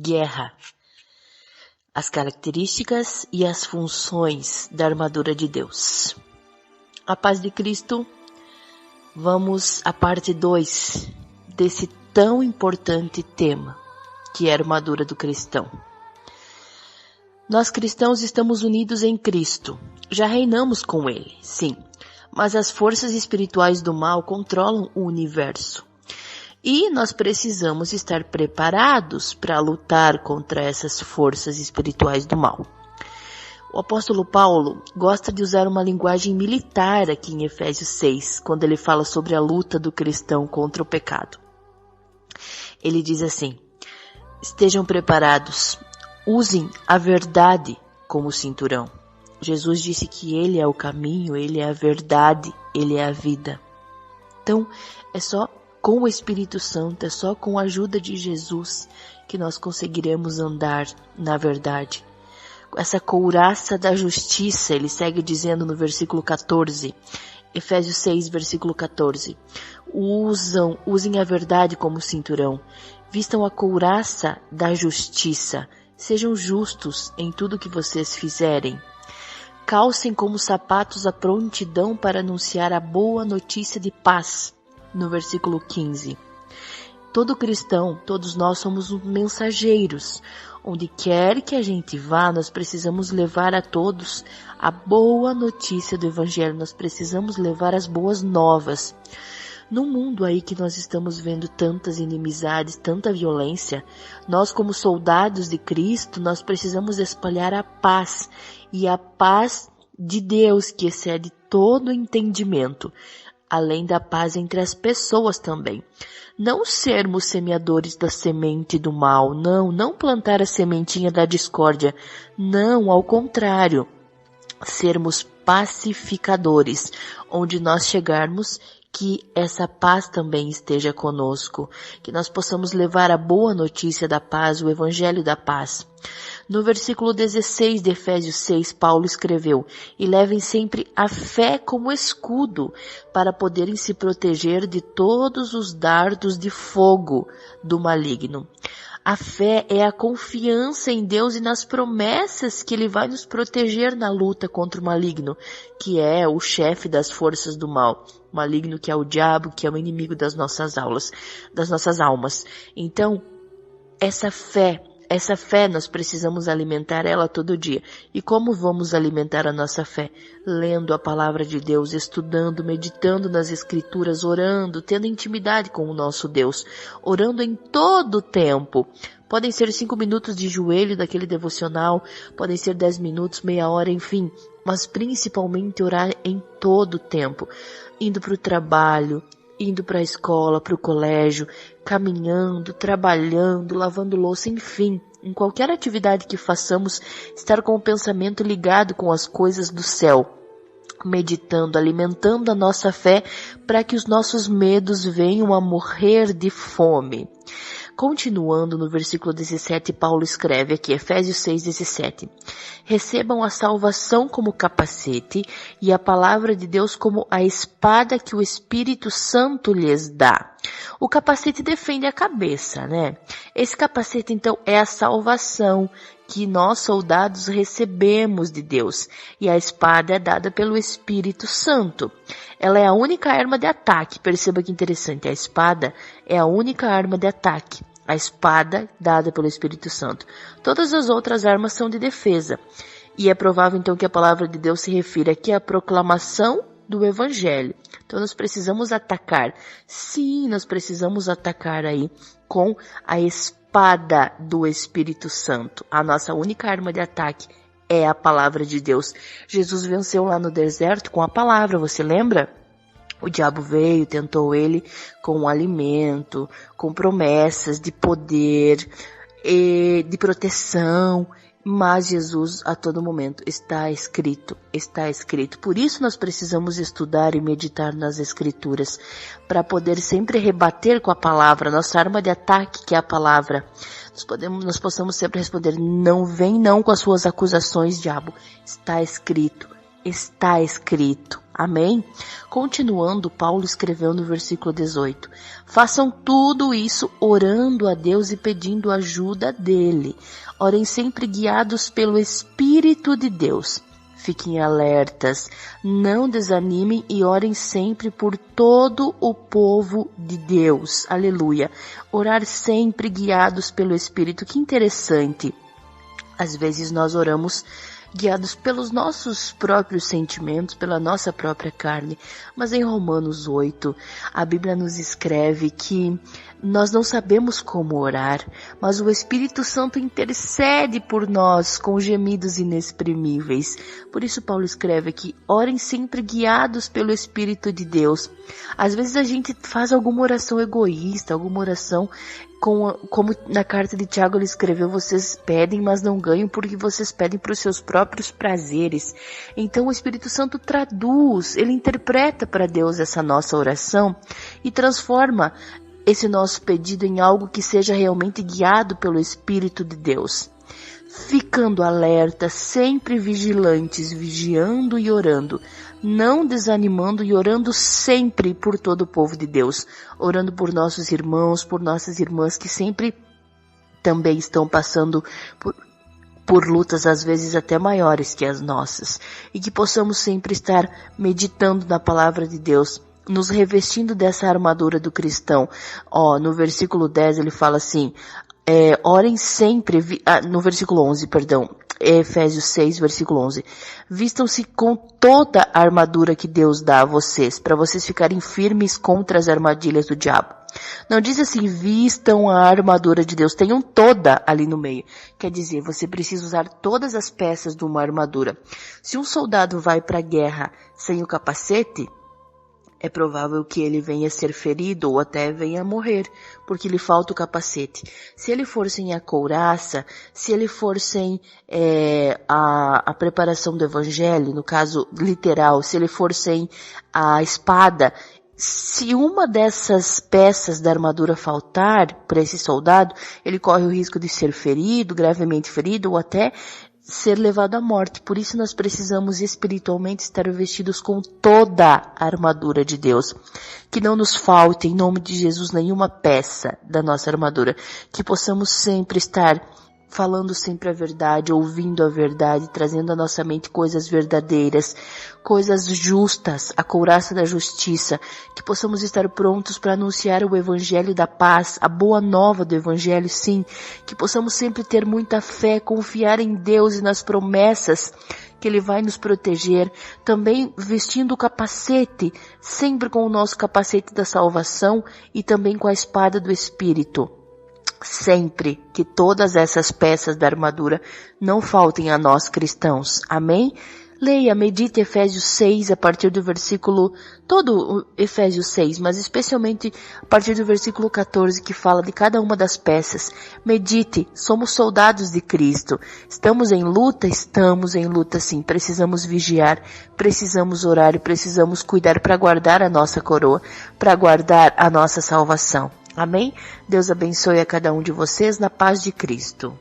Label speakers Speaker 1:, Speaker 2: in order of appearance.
Speaker 1: guerra. As características e as funções da armadura de Deus. A paz de Cristo, vamos à parte 2 desse tão importante tema, que é a armadura do cristão. Nós cristãos estamos unidos em Cristo, já reinamos com Ele, sim, mas as forças espirituais do mal controlam o universo. E nós precisamos estar preparados para lutar contra essas forças espirituais do mal. O apóstolo Paulo gosta de usar uma linguagem militar aqui em Efésios 6, quando ele fala sobre a luta do cristão contra o pecado. Ele diz assim: estejam preparados, usem a verdade como cinturão. Jesus disse que Ele é o caminho, Ele é a verdade, Ele é a vida. Então, é só com o Espírito Santo, é só com a ajuda de Jesus que nós conseguiremos andar na verdade. Essa couraça da justiça, ele segue dizendo no versículo 14, Efésios 6, versículo 14. Usem a verdade como cinturão, vistam a couraça da justiça, sejam justos em tudo que vocês fizerem. Calcem como sapatos a prontidão para anunciar a boa notícia de paz. No versículo 15. Todo cristão, todos nós somos mensageiros. Onde quer que a gente vá, nós precisamos levar a todos a boa notícia do Evangelho. Nós precisamos levar as boas novas. No mundo aí que nós estamos vendo tantas inimizades, tanta violência, nós como soldados de Cristo, nós precisamos espalhar a paz. E a paz de Deus que excede todo entendimento. Além da paz entre as pessoas também. Não sermos semeadores da semente do mal, não plantar a sementinha da discórdia, não, ao contrário, sermos pacificadores, onde nós chegarmos, que essa paz também esteja conosco, que nós possamos levar a boa notícia da paz, o evangelho da paz. No versículo 16 de Efésios 6, Paulo escreveu: e levem sempre a fé como escudo, para poderem se proteger de todos os dardos de fogo do maligno. A fé é a confiança em Deus e nas promessas que Ele vai nos proteger na luta contra o maligno, que é o chefe das forças do mal. O maligno que é o diabo, que é o inimigo das nossas almas. Então, essa fé nós precisamos alimentar ela todo dia. E como vamos alimentar a nossa fé? Lendo a palavra de Deus, estudando, meditando nas escrituras, orando, tendo intimidade com o nosso Deus, orando em todo o tempo. Podem ser 5 minutos de joelho daquele devocional, podem ser 10 minutos, meia hora, enfim, mas principalmente orar em todo o tempo, indo para o trabalho, indo para a escola, para o colégio, caminhando, trabalhando, lavando louça, enfim, em qualquer atividade que façamos, estar com o pensamento ligado com as coisas do céu, meditando, alimentando a nossa fé para que os nossos medos venham a morrer de fome. Continuando no versículo 17, Paulo escreve aqui, Efésios 6, 17. Recebam a salvação como capacete e a palavra de Deus como a espada que o Espírito Santo lhes dá. O capacete defende a cabeça, né? Esse capacete, então, é a salvação que nós, soldados, recebemos de Deus. E a espada é dada pelo Espírito Santo. Ela é a única arma de ataque. Perceba que interessante, a espada é a única arma de ataque. A espada dada pelo Espírito Santo. Todas as outras armas são de defesa. E é provável então que a palavra de Deus se refira aqui à proclamação do Evangelho. Então nós precisamos atacar. Sim, nós precisamos atacar aí com a espada do Espírito Santo. A nossa única arma de ataque é a palavra de Deus. Jesus venceu lá no deserto com a palavra, você lembra? O diabo veio, tentou ele com alimento, com promessas de poder, de proteção, mas Jesus a todo momento está escrito. Por isso nós precisamos estudar e meditar nas Escrituras, para poder sempre rebater com a palavra, nossa arma de ataque que é a palavra. Nós possamos sempre responder, não vem não com as suas acusações, diabo, está escrito. Amém? Continuando, Paulo escreveu no versículo 18: façam tudo isso orando a Deus e pedindo ajuda dele. Orem sempre guiados pelo Espírito de Deus. Fiquem alertas, não desanimem e orem sempre por todo o povo de Deus. Aleluia. Orar sempre guiados pelo Espírito. Que interessante. Às vezes nós oramos guiados pelos nossos próprios sentimentos, pela nossa própria carne. Mas em Romanos 8, a Bíblia nos escreve que nós não sabemos como orar, mas o Espírito Santo intercede por nós com gemidos inexprimíveis. Por isso Paulo escreve aqui: orem sempre guiados pelo Espírito de Deus. Às vezes a gente faz alguma oração egoísta, alguma oração como na carta de Tiago ele escreveu: vocês pedem, mas não ganham porque vocês pedem para os seus próprios prazeres. Então o Espírito Santo traduz, ele interpreta para Deus essa nossa oração e transforma esse nosso pedido em algo que seja realmente guiado pelo Espírito de Deus. Ficando alerta, sempre vigilantes, vigiando e orando, não desanimando e orando sempre por todo o povo de Deus, orando por nossos irmãos, por nossas irmãs que sempre também estão passando por lutas às vezes até maiores que as nossas, e que possamos sempre estar meditando na palavra de Deus, nos revestindo dessa armadura do cristão. No versículo 10 ele fala assim: orem sempre, no versículo 11, perdão, Efésios 6, versículo 11, vistam-se com toda a armadura que Deus dá a vocês, para vocês ficarem firmes contra as armadilhas do diabo. Não diz assim, vistam a armadura de Deus, tenham toda ali no meio. Quer dizer, você precisa usar todas as peças de uma armadura. Se um soldado vai para a guerra sem o capacete, é provável que ele venha a ser ferido ou até venha a morrer, porque lhe falta o capacete. Se ele for sem a couraça, se ele for sem a preparação do evangelho, no caso literal, se ele for sem a espada, se uma dessas peças da armadura faltar para esse soldado, ele corre o risco de ser ferido, gravemente ferido, ou até ser levado à morte. Por isso nós precisamos espiritualmente estar vestidos com toda a armadura de Deus. Que não nos falte, em nome de Jesus, nenhuma peça da nossa armadura. Que possamos sempre estar falando sempre a verdade, ouvindo a verdade, trazendo à nossa mente coisas verdadeiras, coisas justas, a couraça da justiça, que possamos estar prontos para anunciar o evangelho da paz, a boa nova do evangelho, sim, que possamos sempre ter muita fé, confiar em Deus e nas promessas que Ele vai nos proteger, também vestindo o capacete, sempre com o nosso capacete da salvação e também com a espada do Espírito. Sempre que todas essas peças da armadura não faltem a nós cristãos. Amém? Leia, medite Efésios 6 a partir do versículo, todo Efésios 6, mas especialmente a partir do versículo 14 que fala de cada uma das peças. Medite, somos soldados de Cristo. Estamos em luta sim. Precisamos vigiar, precisamos orar e precisamos cuidar para guardar a nossa coroa, para guardar a nossa salvação. Amém? Deus abençoe a cada um de vocês na paz de Cristo.